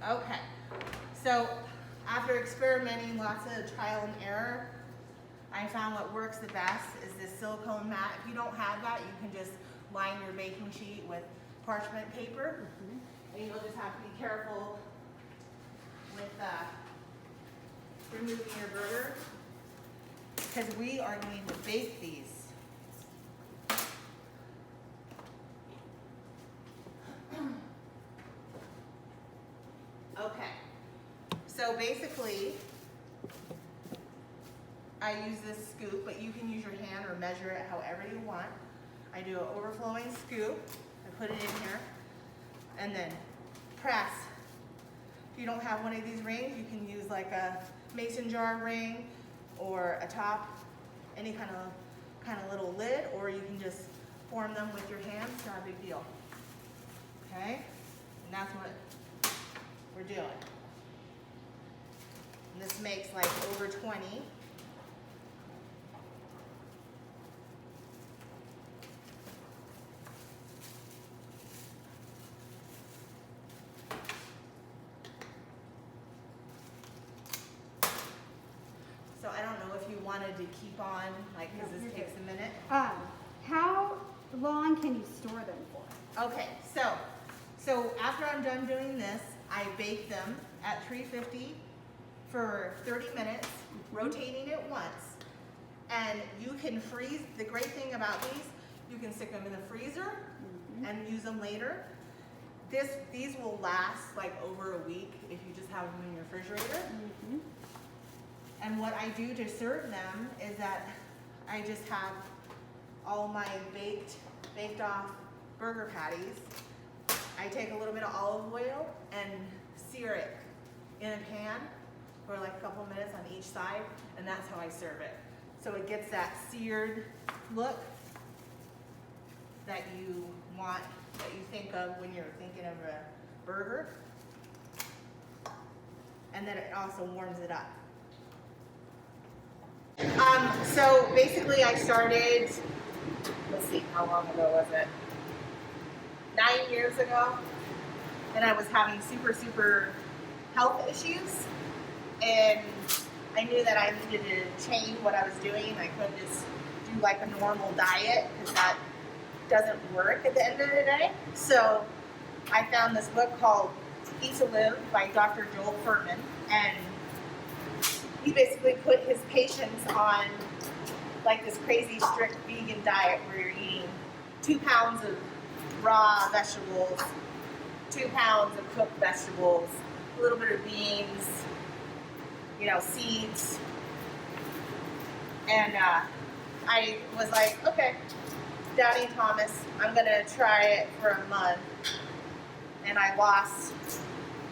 Okay, so after experimenting, lots of trial and error, I found what works the best is this silicone mat. If you don't have that, you can just line your baking sheet with parchment paper. And you'll just have to be careful with removing your burger, because we are going to bake these. Okay, so basically, I use this scoop, but you can use your hand or measure it however you want. I do an overflowing scoop, I put it in here, and then press. If you don't have one of these rings, you can use like a mason jar ring or a top, any kind of little lid, or you can just form them with your hands, not a big deal. Okay, and that's what we're doing. And this makes like over 20. So I don't know if you wanted to keep on, like, because this takes a minute. How long can you store them for? Okay, so after I'm done doing this, I bake them at 350 for 30 minutes, rotating it once. And you can freeze. The great thing about these, you can stick them in the freezer and use them later. These will last like over a week if you just have them in your refrigerator. And what I do to serve them is that I just have all my baked off burger patties. I take a little bit of olive oil and sear it in a pan for like a couple minutes on each side, and that's how I serve it. So it gets that seared look that you want, that you think of when you're thinking of a burger. And then it also warms it up. So basically I started, let's see, how long ago was it? 9 years ago. And I was having super health issues. And I knew that I needed to change what I was doing. I couldn't just do like a normal diet, because that doesn't work at the end of the day. So I found this book called Eat to Live by Dr. Joel Furman. And he basically put his patients on like this crazy strict vegan diet where you're eating 2 pounds of raw vegetables, 2 pounds of cooked vegetables, a little bit of beans, seeds. And I was like, okay, Doubting Thomas, I'm gonna try it for a month. And I lost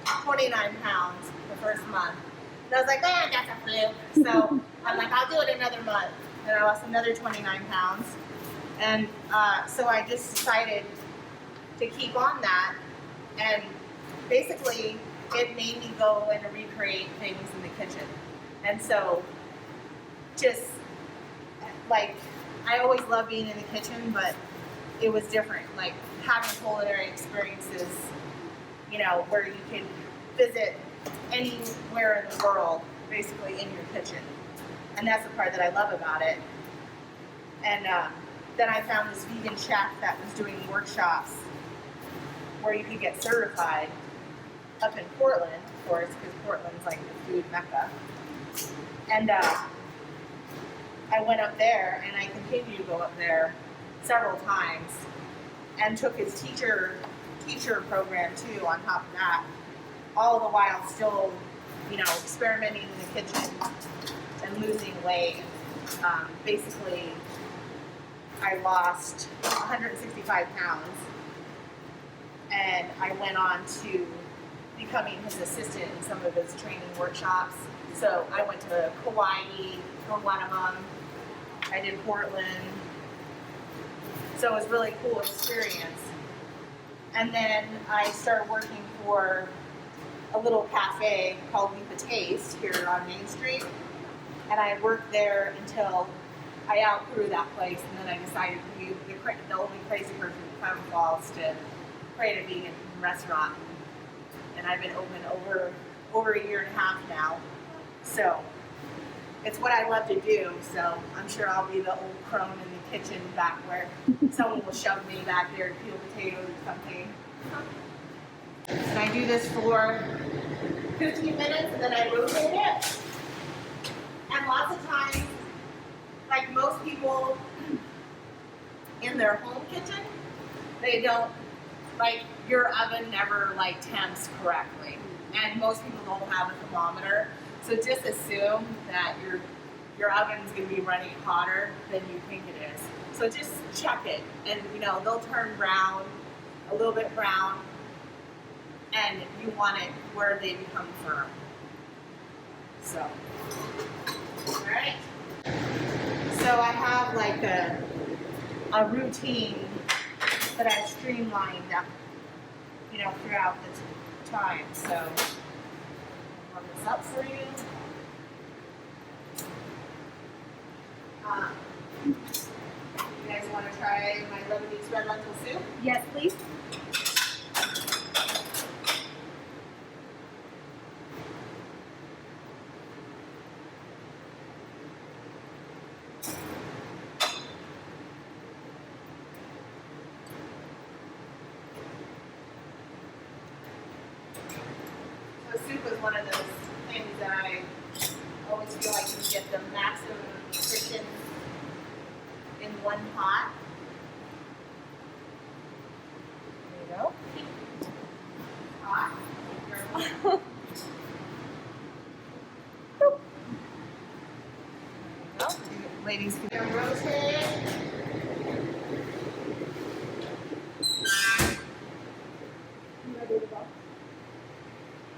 29 pounds the first month. And I was like, I got the flu. So I'm like, I'll do it another month. And I lost another 29 pounds. And so I just decided to keep on that. And basically, it made me go and recreate things in the kitchen. And so just like, I always loved being in the kitchen, but it was different. Like having culinary experiences, where you can visit anywhere in the world, basically in your kitchen. And that's the part that I love about it. And then I found this vegan chef that was doing workshops where you could get certified up in Portland, of course, because Portland's like the food mecca. And I went up there, and I continue to go up there several times, and took his teacher program too on top of that, all the while still, experimenting in the kitchen and losing weight. Basically, I lost 165 pounds, and I went on to becoming his assistant in some of his training workshops. So I went to Hawaii for one of them. I did Portland. So it was a really cool experience. And then I started working for a little cafe called Leap of Taste here on Main Street. And I worked there until I outgrew that place, and then I decided to be the only crazy person in Cleveland Falls to create a vegan restaurant. and I've been open over a year and a half now. So it's what I love to do. So I'm sure I'll be the old crone in the kitchen back where someone will shove me back there to peel potatoes or something. And I do this for 15 minutes and then I rotate it. And lots of times, like most people in their home kitchen, they don't, like your oven never like temps correctly. And most people don't have a thermometer. So just assume that your oven's gonna be running hotter than you think it is. So just check it, and you know, they'll turn brown, a little bit brown, and you want it where they become firm. So, all right. So I have like a routine that I've streamlined, you know, throughout the time. So I'll warm this up for you. You guys want to try my Lebanese red lentil soup? Yes, please. So soup is one of those things that I always feel like you get the maximum nutrition in one pot. There you go. Hot. Careful. There you go. Ladies can rotate. You ready to go?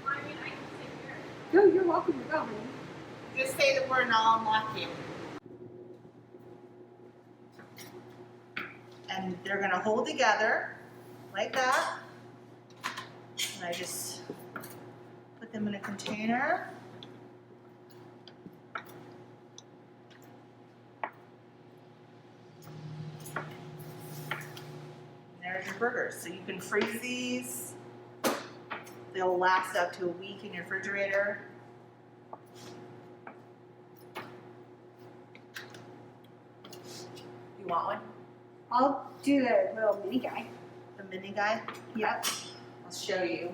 I mean, I can sit here. No, you're welcome to go, honey. Just say the word and I'll unlock you. And they're gonna hold together like that. And I just put them in a container. There's your burgers. So you can freeze these. They'll last up to a week in your refrigerator. You want one? I'll do the little mini guy. The mini guy? Yep. I'll show you.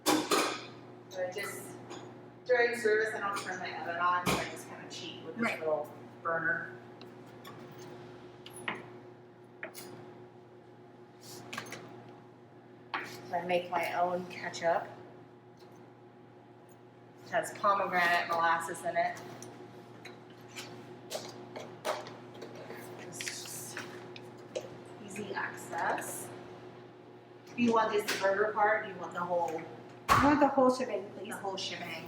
So I just, during service, I don't turn my oven on, so I just kind of cheat with this Right. little burner. So I make my own ketchup. It has pomegranate molasses in it. It's just easy access. Do you want just the burger part, or do you want the whole I want the whole shebang, please. shebang?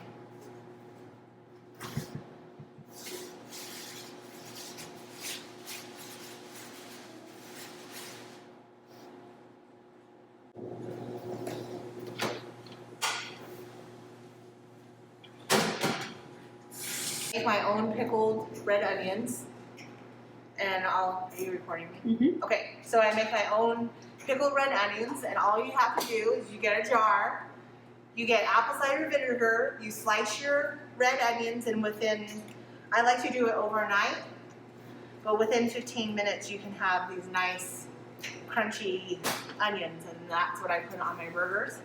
Make my own pickled red onions, and are you recording me? Mm-hmm. Okay, so I make my own pickled red onions, and all you have to do is you get a jar, you get apple cider vinegar, you slice your red onions, and I like to do it overnight, but within 15 minutes you can have these nice crunchy onions, and that's what I put on my burgers.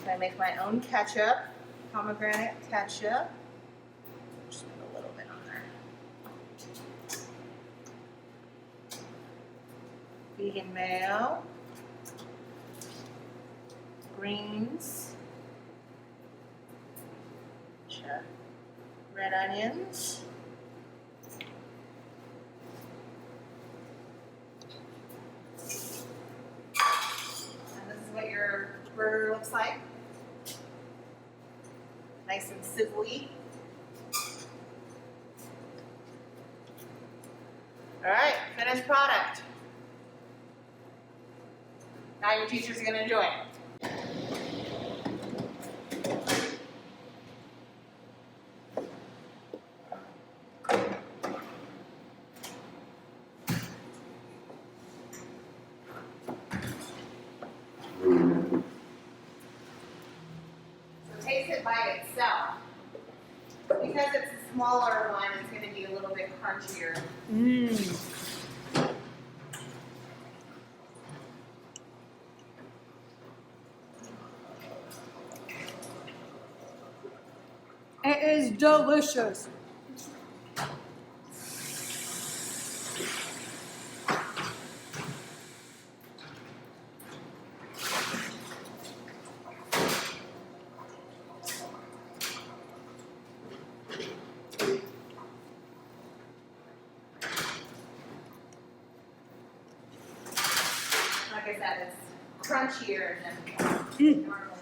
I make my own ketchup, pomegranate ketchup. Just put a little bit on there. Vegan mayo. Greens. Red onions. And this is what your burger looks like. Nice and sizzly. All right, finished product. Now your teachers are gonna enjoy it. Because it's a smaller one, it's going to be a little bit crunchier. It is delicious. Like I said, it's crunchier than normal.